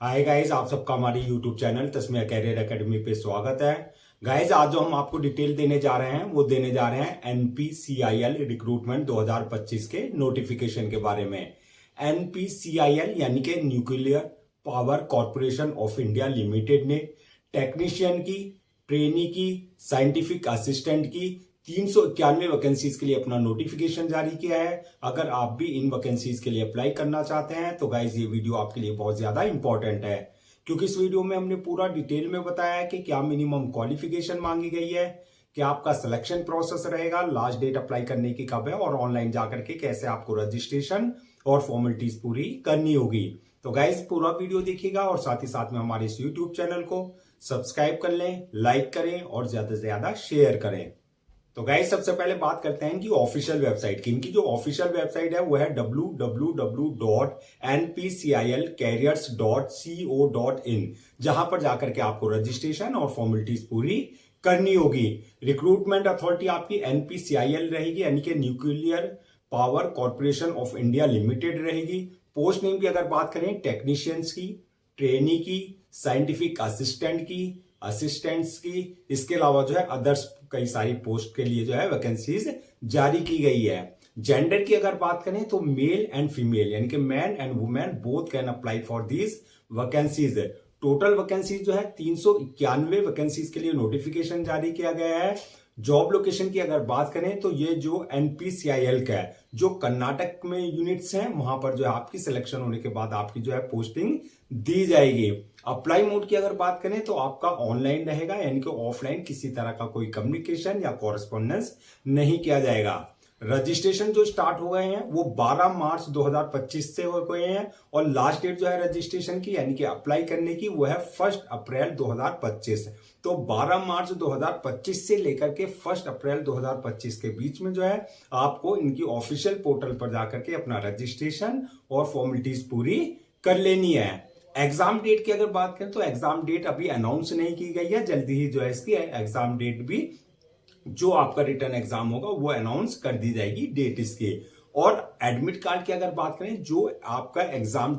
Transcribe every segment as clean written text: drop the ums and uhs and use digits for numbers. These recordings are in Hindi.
हाय गाइस, आप सबका हमारे YouTube channel Tasmiya career academy पे स्वागत है। गाइस, आज जो हम आपको डिटेल देने जा रहे हैं वो देने जा रहे हैं एनपीसीआईएल रिक्रूटमेंट 2025 के नोटिफिकेशन के बारे में। एनपीसीआईएल यानी कि nuclear power corporation of India limited ने टेक्नीशियन की, ट्रेनी की, साइंटिफिक असिस्टेंट की 391 वैकेंसीज के लिए अपना नोटिफिकेशन जारी किया है। अगर आप भी इन वैकेंसीज के लिए अप्लाई करना चाहते हैं तो गाइज ये वीडियो आपके लिए बहुत ज्यादा इंपॉर्टेंट है, क्योंकि इस वीडियो में हमने पूरा डिटेल में बताया है कि क्या मिनिमम क्वालिफिकेशन मांगी गई है, क्या आपका सिलेक्शन प्रोसेस रहेगा, लास्ट डेट अप्लाई करने की कब है और ऑनलाइन जाकर के कैसे आपको रजिस्ट्रेशन और फॉर्मेलिटीज पूरी करनी होगी। तो गाइज पूरा वीडियो देखिएगा और साथ ही साथ में हमारे इस यूट्यूब चैनल को सब्सक्राइब कर लें, लाइक करें और ज्यादा से ज्यादा शेयर करें। तो गाइस सबसे पहले बात करते हैं कि ऑफिशियल वेबसाइट की। इनकी जो ऑफिशियल वेबसाइट है वो है www.npcilcareers.co.in, जहां पर जाकर के आपको रजिस्ट्रेशन और फॉर्मेलिटीज पूरी करनी होगी। रिक्रूटमेंट अथॉरिटी आपकी एनपीसीआईएल रहेगी, यानी कि nuclear power corporation of India limited रहेगी। पोस्ट नेम की अगर बात करें, टेक्नीशियंस की, ट्रेनी की, साइंटिफिक असिस्टेंट की, असिस्टेंट्स की, इसके अलावा जो है अदर्स कई सारी पोस्ट के लिए जो है वैकेंसीज जारी की गई है। जेंडर की अगर बात करें तो मेल एंड फीमेल यानी कि man and women both can apply for these vacancies. Total vacancies जो है 391 वैकेंसीज के लिए नोटिफिकेशन जारी किया गया है। जॉब लोकेशन की अगर बात करें तो ये जो एनपीसीआईएल का है, जो कर्नाटक में यूनिट्स हैं, वहां पर जो है आपकी सिलेक्शन होने के बाद आपकी जो है पोस्टिंग दी जाएगी। अप्लाई मोड की अगर बात करें तो आपका ऑनलाइन रहेगा, यानी कि ऑफलाइन किसी तरह का कोई कम्युनिकेशन या कॉरेस्पॉन्डेंस नहीं किया जाएगा। रजिस्ट्रेशन जो स्टार्ट हो गए हैं वो 12 मार्च 2025 से हो गए हैं और लास्ट डेट जो है रजिस्ट्रेशन की यानी कि अप्लाई करने की वो है 1 अप्रैल 2025। तो 12 मार्च 2025 से लेकर के 1 अप्रैल 2025 के बीच में जो है आपको इनकी ऑफिशियल पोर्टल पर जाकर के अपना रजिस्ट्रेशन और फॉर्मेलिटीज पूरी कर लेनी है। एग्जाम डेट की अगर बात करें तो एग्जाम डेट अभी अनाउंस नहीं की गई है, जल्दी ही जो है इसकी एग्जाम डेट भी, जो आपका रिटर्न एग्जाम होगा वो अनाउंस कर दी जाएगी डेट इसकी। और एडमिट कार्ड की अगर बात करें, जो आपका एग्जाम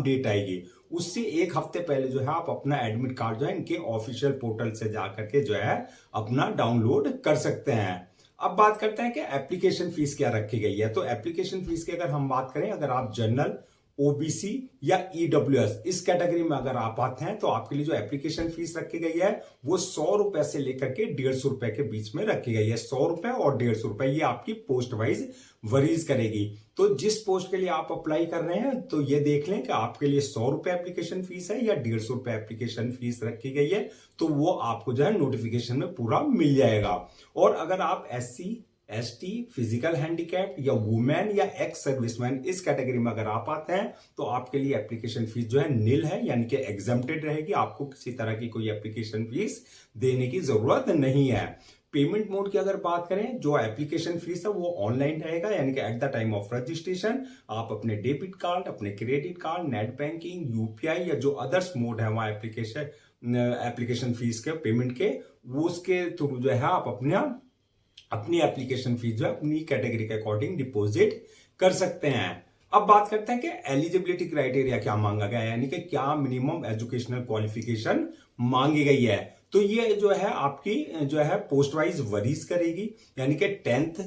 डेट आएगी उससे एक हफ्ते पहले जो है आप अपना एडमिट कार्ड जो है इनके ऑफिशियल पोर्टल से जाकर के जो है अपना डाउनलोड कर सकते हैं। अब बात करते हैं कि एप्लीकेशन फीस क्या रखी गई है। तो एप्लीकेशन फीस की अगर हम बात करें, अगर आप जनरल, ओबीसी या ईडब्ल्यूएस इस कैटेगरी में अगर आप आते हैं तो आपके लिए जो एप्लीकेशन फीस रखी गई है वो 100 रुपए से लेकर के 150 रुपए के बीच में रखी गई है। 100 रुपए और 150 रुपए ये आपकी पोस्ट वाइज वरीज करेगी। तो जिस पोस्ट के लिए आप अप्लाई कर रहे हैं तो ये देख लें कि आपके लिए 100 रुपए एप्लीकेशन फीस है या 150 रुपए एप्लीकेशन फीस रखी गई है, तो वो आपको जो है नोटिफिकेशन में पूरा मिल जाएगा। और अगर आप एससी, एसटी, फिजिकल हैंडीकैप या वुमेन या एक्स सर्विसमैन इस कैटेगरी में अगर आप आते हैं तो आपके लिए एप्लीकेशन फीस जो है निल है, यानी कि एग्जम्प्टेड रहेगी। आपको किसी तरह की कोई एप्लीकेशन फीस देने की जरूरत नहीं है। पेमेंट मोड की अगर बात करें, जो एप्लीकेशन फीस है वो ऑनलाइन रहेगा, यानी कि at the time of registration आप अपने डेबिट कार्ड, अपने credit card, net banking, UPI या जो अदर्स मोड है वहां एप्लीकेशन फीस के पेमेंट के, वो उसके थ्रू जो है आप अपनी एप्लीकेशन फीस जो है अपनी कैटेगरी के अकॉर्डिंग डिपॉजिट कर सकते हैं। अब बात करते हैं कि एलिजिबिलिटी क्राइटेरिया क्या मांगा गया है, यानी कि क्या मिनिमम एजुकेशनल क्वालिफिकेशन मांगी गई है। तो ये जो है आपकी जो है पोस्ट वाइज वरीज करेगी, यानी कि 10th,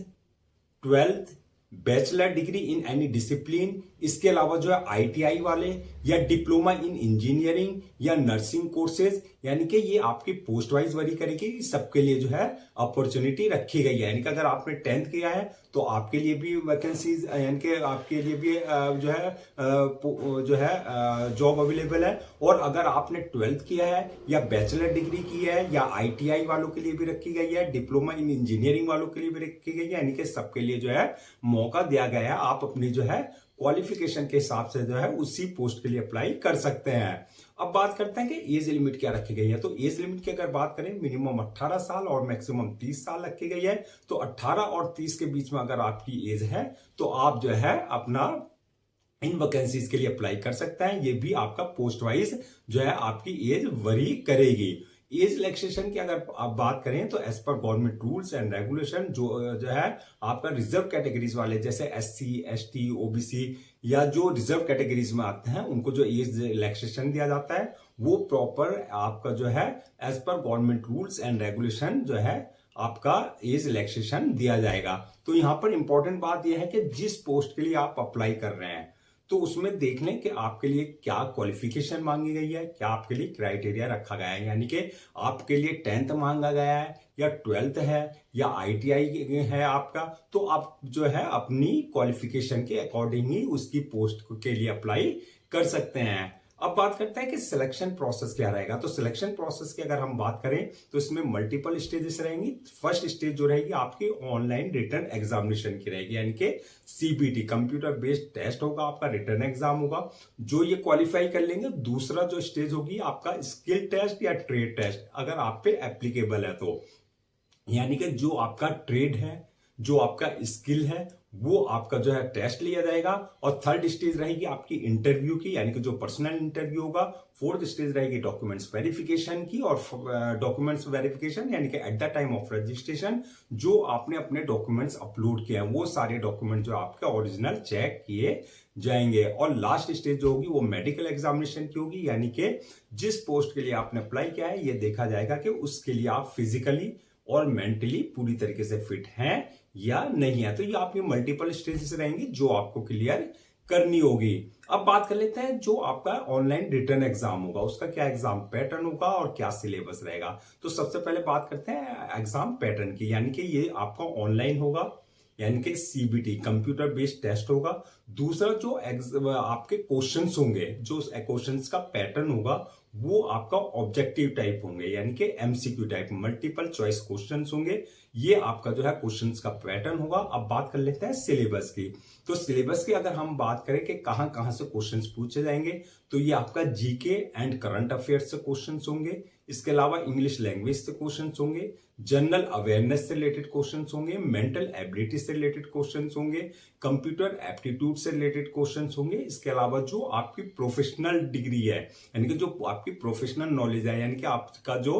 12th, bachelor degree in any discipline, इसके अलावा जो है आईटीआई वाले या डिप्लोमा इन इंजीनियरिंग या नर्सिंग कोर्सेज, यानी कि ये आपकी पोस्ट वाइज वरी करेगी। सबके लिए जो है अपॉर्चुनिटी रखी गई है, यानी कि अगर आपने 10th किया है तो आपके लिए भी वैकेंसीज, यानी कि आपके लिए भी जो है जॉब अवेलेबल है। और अगर आपने 12th किया है या बैचलर डिग्री की है या आईटीआई वालों के लिए भी रखी गई है, डिप्लोमा इन इंजीनियरिंग वालों के लिए भी रखी गई है, यानी कि सबके लिए जो है मौका दिया गया है। आप अपनी जो है क्वालिफिकेशन के हिसाब से जो है उसी पोस्ट के लिए अप्लाई कर सकते हैं। अब बात करते हैं कि एज लिमिट क्या रखी गई है। तो एज लिमिट की अगर बात करें, मिनिमम 18 साल और मैक्सिमम 30 साल रखी गई है। तो 18 और 30 के बीच में अगर आपकी एज है तो आप जो है अपना इन वैकेंसीज के लिए अप्लाई कर सकते हैं। ये भी आपका पोस्ट वाइज जो है आपकी एज वरी करेगी। एज रिलैक्सेशन की अगर आप बात करें तो as per government rules and regulation जो है आपका रिजर्व कैटेगरीज वाले जैसे एससी, एसटी, ओबीसी या जो रिजर्व कैटेगरीज में आते हैं उनको जो एज रिलैक्सेशन दिया जाता है वो प्रॉपर आपका जो है as per government rules and regulation जो है आपका एज रिलैक्सेशन दिया जाएगा। तो यहां पर इंपॉर्टेंट बात यह है कि जिस पोस्ट के लिए आप अप्लाई कर रहे हैं तो उसमें देख लें कि आपके लिए क्या क्वालिफिकेशन मांगी गई है, क्या आपके लिए क्राइटेरिया रखा गया है, यानी कि आपके लिए 10th मांगा गया है या 12th है या आईटीआई है आपका, तो आप जो है अपनी क्वालिफिकेशन के अकॉर्डिंग ही उसकी पोस्ट के लिए अप्लाई कर सकते हैं। अब बात करते हैं कि सिलेक्शन प्रोसेस क्या रहेगा। तो सिलेक्शन प्रोसेस की अगर हम बात करें तो इसमें मल्टीपल स्टेजेस रहेंगी। फर्स्ट स्टेज जो रहेगी आपकी ऑनलाइन रिटन एग्जामिनेशन की रहेगी, यानी कि सीबीटी कंप्यूटर बेस्ड टेस्ट होगा, आपका रिटन एग्जाम होगा, जो ये क्वालिफाई कर लेंगे। दूसरा जो स्टेज होगी आपका स्किल टेस्ट या ट्रेड टेस्ट, अगर आप पे एप्लीकेबल है तो, यानी कि जो आपका ट्रेड है, जो आपका स्किल है, वो आपका जो है टेस्ट लिया जाएगा। और थर्ड स्टेज रहेगी आपकी इंटरव्यू की, यानी कि जो पर्सनल इंटरव्यू होगा। फोर्थ स्टेज रहेगी डॉक्यूमेंट्स वेरिफिकेशन की, और डॉक्यूमेंट्स वेरिफिकेशन यानी कि at the time of registration जो आपने अपने डॉक्यूमेंट्स अपलोड किए हैं वो सारे डॉक्यूमेंट जो आपके ओरिजिनल चेक किए जाएंगे। और लास्ट स्टेज जो होगी वो मेडिकल एग्जामिनेशन की होगी, यानी कि जिस पोस्ट के लिए आपने अप्लाई किया है ये देखा जाएगा कि उसके लिए आप फिजिकली और मेंटली पूरी तरीके से फिट हैं या नहीं है। तो ये आपकी मल्टीपल स्टेजेस रहेंगी जो आपको क्लियर करनी होगी। अब बात कर लेते हैं जो आपका ऑनलाइन रिटन एग्जाम होगा उसका क्या एग्जाम पैटर्न होगा और क्या सिलेबस रहेगा। तो सबसे पहले बात करते हैं एग्जाम पैटर्न की, यानी कि ये आपका ऑनलाइन होगा, यानी कि सीबीटी कंप्यूटर बेस्ड टेस्ट होगा। दूसरा जो आपके क्वेश्चंस होंगे, जो क्वेश्चंस का पैटर्न होगा वो आपका ऑब्जेक्टिव टाइप होंगे, यानी कि MCQ type multiple choice questions होंगे। ये आपका जो है क्वेश्चंस का पैटर्न होगा। अब बात कर लेते हैं सिलेबस की। तो सिलेबस की अगर हम बात करें कि कहां कहां से क्वेश्चंस पूछे जाएंगे, तो ये आपका जीके एंड करंट अफेयर्स से क्वेश्चंस होंगे। इसके अलावा इंग्लिश लैंग्वेज से क्वेश्चंस होंगे, जनरल अवेयरनेस से रिलेटेड क्वेश्चंस होंगे, मेंटल एबिलिटी से रिलेटेड क्वेश्चंस होंगे, कंप्यूटर एप्टीट्यूड से रिलेटेड क्वेश्चंस होंगे। इसके अलावा जो आपकी प्रोफेशनल डिग्री है, यानी कि जो आपकी प्रोफेशनल नॉलेज है, यानी कि आपका जो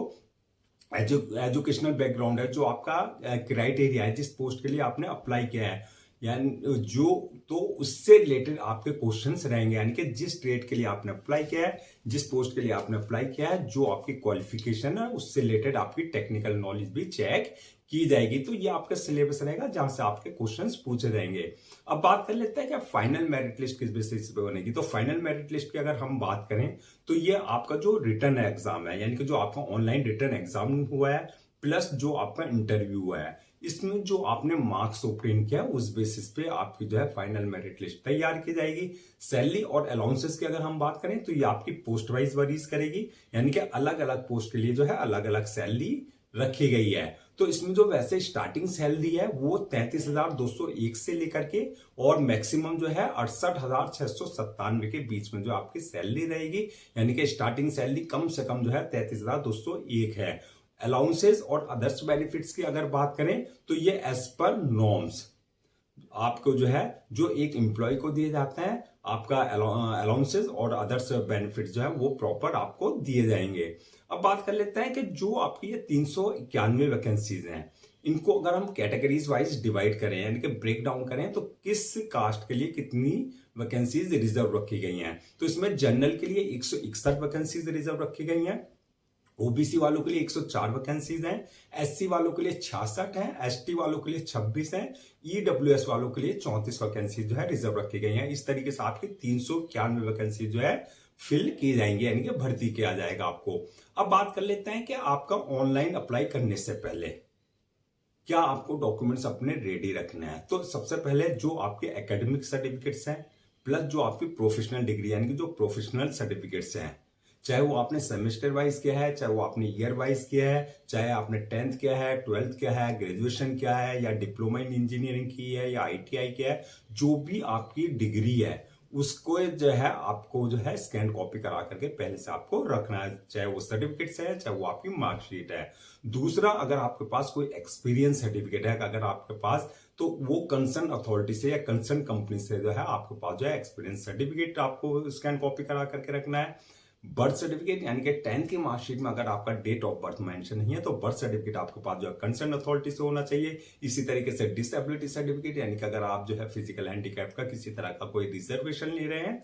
एजुकेशनल बैकग्राउंड है, जो आपका क्राइटेरिया है जिस पोस्ट के लिए आपने अप्लाई किया है, यानी जो तो उससे रिलेटेड आपके क्वेश्चंस रहेंगे, यानी कि जिस ट्रेड के लिए आपने अप्लाई किया है, जिस पोस्ट के लिए आपने अप्लाई किया है, जो आपकी क्वालिफिकेशन है उससे रिलेटेड आपकी टेक्निकल नॉलेज भी चेक की जाएगी। तो ये आपका सिलेबस रहेगा जहां से आपके क्वेश्चंस पूछे जाएंगे। अब बात कर लेते हैं कि फाइनल मेरिट लिस्ट किस बेसिस पे बनेगी। तो फाइनल मेरिट लिस्ट की अगर हम बात करें तो ये आपका जो रिटन एग्जाम है, यानी कि जो आपका ऑनलाइन रिटन एग्जाम हुआ है प्लस जो आपका इंटरव्यू हुआ है, इसमें जो आपने मार्क्स ऑब्टेन किया उस बेसिस पे आपकी जो है फाइनल मेरिट लिस्ट तैयार की जाएगी। सैलरी और अलाउंसेस की अगर हम बात करें तो ये आपकी पोस्ट वाइज वरीज करेगी, यानी कि अलग अलग पोस्ट के लिए जो है अलग अलग सैलरी रखी गई है। तो इसमें जो वैसे स्टार्टिंग सैलरी है वो 33,201 से लेकर के और मैक्सिमम जो है 68,697 के बीच में जो आपकी सैलरी रहेगी, यानी कि स्टार्टिंग सैलरी कम से कम जो है 33,201 है। अलाउंसेस और अदर्स बेनिफिट्स की अगर बात करें तो ये एज पर नॉर्म्स आपको जो है जो एक एम्प्लॉय को दिए जाते हैं, आपका अलाउंसेस और अदर्स बेनिफिट्स जो है वो प्रॉपर आपको दिए जाएंगे। अब बात कर लेते हैं कि जो आपकी ये 391 वैकेंसीज हैं, इनको अगर हम कैटेगरीज वाइज डिवाइड करें यानी कि ब्रेक डाउन करें तो किस कास्ट के लिए कितनी वैकेंसीज रिजर्व रखी गई हैं। तो इसमें जनरल के लिए 161 वैकेंसीज रिजर्व रखी गई हैं, ओबीसी वालों के लिए 104 वैकेंसीज हैं, एससी वालों के लिए 66 हैं, एसटी वालों के लिए 26 हैं, ईडब्ल्यूएस वालों के लिए 34 वैकेंसीज जो है रिजर्व रखी गई हैं। इस तरीके से आपकी 391 वैकेंसी जो है फिल की जाएंगी, यानी कि भर्ती किया जाएगा आपको। अब बात कर लेते हैं कि आपका ऑनलाइन अप्लाई करने से पहले क्या आपको डॉक्यूमेंट्स अपने रेडी रखने हैं। तो सबसे पहले जो आपके एकेडमिक सर्टिफिकेट्स हैं प्लस जो आपकी प्रोफेशनल डिग्री यानी कि जो प्रोफेशनल सर्टिफिकेट्स हैं, चाहे वो आपने सेमेस्टर वाइज किया है, चाहे वो आपने ईयर वाइज किया है, चाहे आपने 10th किया है, 12th किया है, ग्रेजुएशन किया है या डिप्लोमा इन इंजीनियरिंग की है या आईटीआई किया है, जो भी आपकी डिग्री है उसको जो है आपको जो है स्कैन कॉपी करा करके पहले से आपको रखना है, चाहे वो सर्टिफिकेट्स है चाहे वो आपकी मार्कशीट है। दूसरा, अगर आपके पास कोई एक्सपीरियंस सर्टिफिकेट है अगर आपके पास, तो वो कंसर्न अथॉरिटी से या कंसर्न कंपनी से जो है आपके पास जो है एक्सपीरियंस सर्टिफिकेट आपको स्कैन कॉपी करा करके रखना है। बर्थ सर्टिफिकेट यानी कि 10th की मार्कशीट में अगर आपका डेट ऑफ बर्थ मेंशन नहीं है तो बर्थ सर्टिफिकेट आपके पास जो है कंसर्न अथॉरिटी से होना चाहिए। इसी तरीके से डिसेबिलिटी सर्टिफिकेट यानी कि अगर आप जो है फिजिकल हैंडीकैप का किसी तरह का कोई रिजर्वेशन ले रहे हैं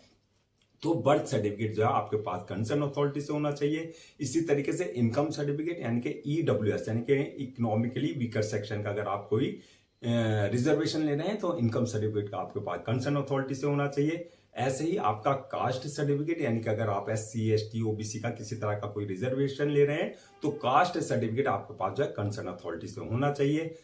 तो बर्थ सर्टिफिकेट जो है आपके पास कंसर्न अथॉरिटी से होना चाहिए। इसी तरीके से इनकम सर्टिफिकेट यानी कि ईडब्ल्यूएस यानी कि इकोनॉमिकली वीकर सेक्शन का अगर आप कोई रिजर्वेशन ले रहे हैं तो इनकम सर्टिफिकेट का आपके पास कंसर्न अथॉरिटी से होना चाहिए। ऐसे ही आपका कास्ट सर्टिफिकेट यानी कि अगर आप SC ST OBC का किसी तरह का कोई रिजर्वेशन ले रहे हैं तो कास्ट सर्टिफिकेट आपके पास जो है कंसर्न अथॉरिटी से होना चाहिए।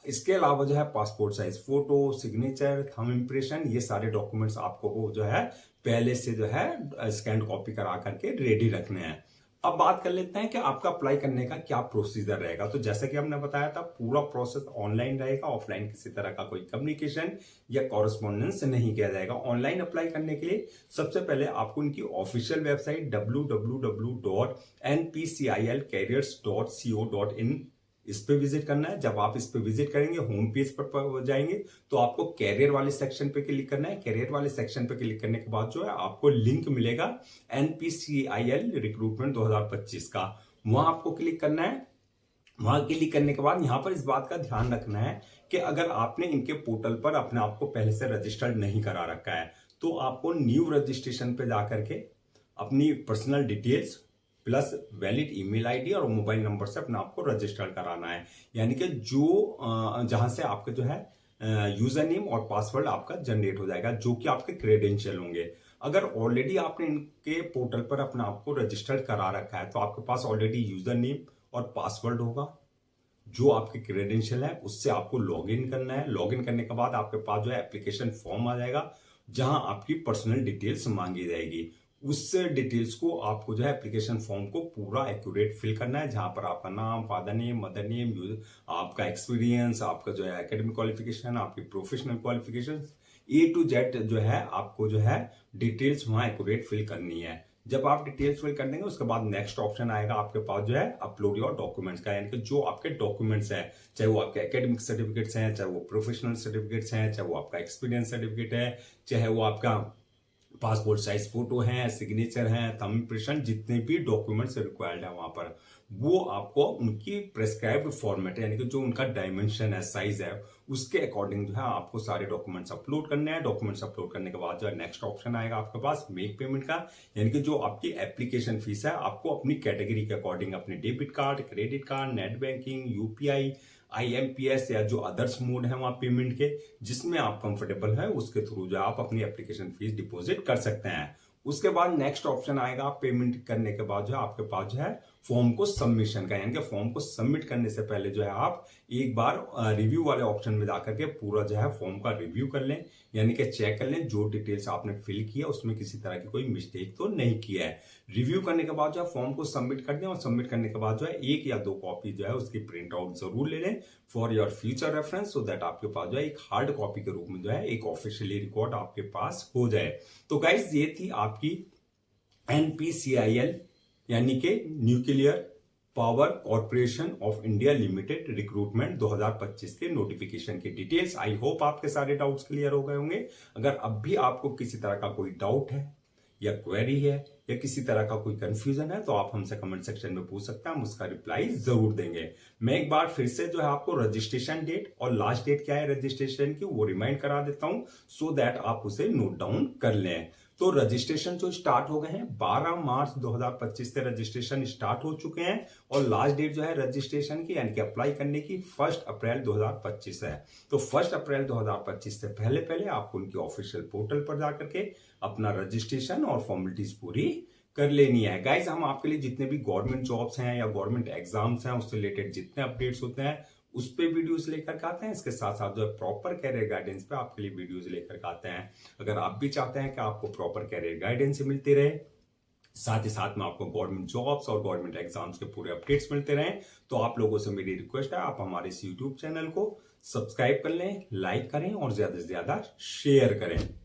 इसके अलावा जो है passport size photo, signature, thumb impression, ये सारे डॉक्यूमेंट्स आपको जो है पहले से जो है स्कैन कॉपी करा करके रेडी रखने हैं। अब बात कर लेते हैं कि आपका अप्लाई करने का क्या प्रोसीजर रहेगा। तो जैसा कि हमने बताया था पूरा प्रोसेस ऑनलाइन रहेगा, ऑफलाइन किसी तरह का कोई कम्युनिकेशन या कॉरेस्पॉन्डेंस नहीं किया जाएगा। ऑनलाइन अप्लाई करने के लिए सबसे पहले आपको उनकी ऑफिशियल वेबसाइट www.npcilcareers.co.in इस पे विजिट करना है। जब आप इस पे विजिट करेंगे होम पेज पर जाएंगे तो आपको कैरियर वाले सेक्शन पे क्लिक करना है। कैरियर वाले सेक्शन पे क्लिक करने के बाद जो है आपको लिंक मिलेगा NPCIL रिक्रूटमेंट 2025 का, वहां आपको क्लिक करना है। वहां क्लिक करने के बाद यहां पर इस बात का ध्यान रखना है कि अगर आपने इनके पोर्टल पर अपने आप को पहले से रजिस्टर्ड नहीं करा रखा है तो आपको न्यू रजिस्ट्रेशन पे जाकर के अपनी personal details plus valid email ID और मोबाइल नंबर से अपने आप को रजिस्टर कराना है। यानी कि जो जहां से आपके जो है यूजर नेम और पासवर्ड आपका जनरेट हो जाएगा जो कि आपके क्रेडेंशियल होंगे। अगर ऑलरेडी आपने इनके पोर्टल पर अपने आप को रजिस्टर करा रखा है तो आपके पास ऑलरेडी यूजर नेम और पासवर्ड होगा जो आपके क्रेडेंशियल है, उससे आपको लॉग इन करना है। लॉग इन करने के बाद आपके पास जो है एप्लीकेशन फॉर्म आ जाएगा जहां आपकी पर्सनल डिटेल्स मांगी जाएगी। उस डिटेल्स को आपको जो है एप्लीकेशन फॉर्म को पूरा एक्यूरेट फिल करना है, जहां पर आपका नाम, फादर नेम, मदर नेम, आपका एक्सपीरियंस, आपका जो है एकेडमिक क्वालिफिकेशन, आपकी professional qualification A to Z जो है आपको जो है डिटेल्स वहां एक्यूरेट फिल करनी है। जब आप डिटेल्स फिल कर देंगे उसके बाद नेक्स्ट ऑप्शन आएगा आपके पास जो है अपलोड योर डॉक्यूमेंट्स का, यानी कि जो आपके डॉक्यूमेंट्स हैं, चाहे वो आपके एकेडमिक सर्टिफिकेट्स हैं, चाहे वो प्रोफेशनल सर्टिफिकेट्स हैं, चाहे वो आपका एक्सपीरियंस सर्टिफिकेट है, चाहे वो आपका पासपोर्ट साइज फोटो है, सिग्नेचर है, थंब इम्प्रेशन, जितने भी डॉक्यूमेंट्स रिक्वायर्ड है वहां पर वो आपको उनकी प्रेस्क्राइब्ड फॉर्मेट यानी कि जो उनका डायमेंशन है, साइज है, उसके अकॉर्डिंग जो है आपको सारे डॉक्यूमेंट्स अपलोड करने हैं। डॉक्यूमेंट्स अपलोड करने के बाद जो है नेक्स्ट ऑप्शन आएगा आपके पास मेक पेमेंट का, यानी कि जो आपकी एप्लीकेशन फीस है आपको अपनी कैटेगरी के अकॉर्डिंग अपने debit card, credit card, net banking, UPI, IMPS या जो अदर्स मोड है वहां पेमेंट के जिसमें आप कंफर्टेबल है उसके थ्रू जो आप अपनी एप्लीकेशन फीस डिपॉजिट कर सकते हैं। उसके बाद नेक्स्ट ऑप्शन आएगा पेमेंट करने के बाद जो है आपके पास जो है फॉर्म को सबमिशन का, यानी कि फॉर्म को सबमिट करने से पहले जो है आप एक बार रिव्यू वाले ऑप्शन में जाकर के पूरा जो है फॉर्म का रिव्यू कर लें, यानी कि चेक कर लें जो डिटेल्स आपने फिल किया उसमें किसी तरह की कोई मिस्टेक तो नहीं किया है। रिव्यू करने के बाद जो है फॉर्म को सबमिट कर दें और सबमिट करने के बाद जो है 1 या 2 कॉपी जो है उसकी प्रिंट आउट जरूर ले लें for your future reference, so that आपके पास जो है एक हार्ड कॉपी के रूप में जो है एक ऑफिशियली रिकॉर्ड आपके पास हो जाए। तो गाइज ये थी आपकी NPCIL यानी कि nuclear power corporation of India limited recruitment 2025 के नोटिफिकेशन की डिटेल्स। आई होप आपके सारे डाउट्स क्लियर हो गए होंगे। अगर अब भी आपको किसी तरह का कोई डाउट है या क्वेरी है या किसी तरह का कोई कंफ्यूजन है तो आप हमसे कमेंट सेक्शन में पूछ सकते हैं, हम उसका रिप्लाई जरूर देंगे। मैं एक बार फिर से जो है आपको रजिस्ट्रेशन डेट और लास्ट डेट क्या है रजिस्ट्रेशन की वो रिमाइंड करा देता हूं सो दैट आप उसे नोट डाउन कर लें। तो रजिस्ट्रेशन जो स्टार्ट हो गए हैं 12 मार्च 2025 से रजिस्ट्रेशन स्टार्ट हो चुके हैं और लास्ट डेट जो है रजिस्ट्रेशन की यानी कि अप्लाई करने की 1 अप्रैल 2025 है। तो 1 अप्रैल 2025 से पहले पहले आपको उनकी ऑफिशियल पोर्टल पर जाकर के अपना रजिस्ट्रेशन और फॉर्मेलिटीज पूरी कर लेनी है। गाइज हम आपके लिए जितने भी गवर्नमेंट जॉब्स हैं या गवर्नमेंट एग्जाम्स हैं उससे रिलेटेड जितने अपडेट्स होते हैं उस पे वीडियोस लेकर के आते हैं। इसके साथ साथ जो है प्रॉपर कैरियर गाइडेंस पे आपके लिए वीडियोस लेकर के आते हैं। अगर आप भी चाहते हैं कि आपको प्रॉपर कैरियर गाइडेंस मिलती रहे, साथ ही साथ में आपको गवर्नमेंट जॉब्स और गवर्नमेंट एग्जाम्स के पूरे अपडेट्स मिलते रहें, तो आप लोगों से मेरी रिक्वेस्ट है आप हमारे इस यूट्यूब चैनल को सब्सक्राइब कर लें, लाइक करें और ज्यादा से ज्यादा शेयर करें।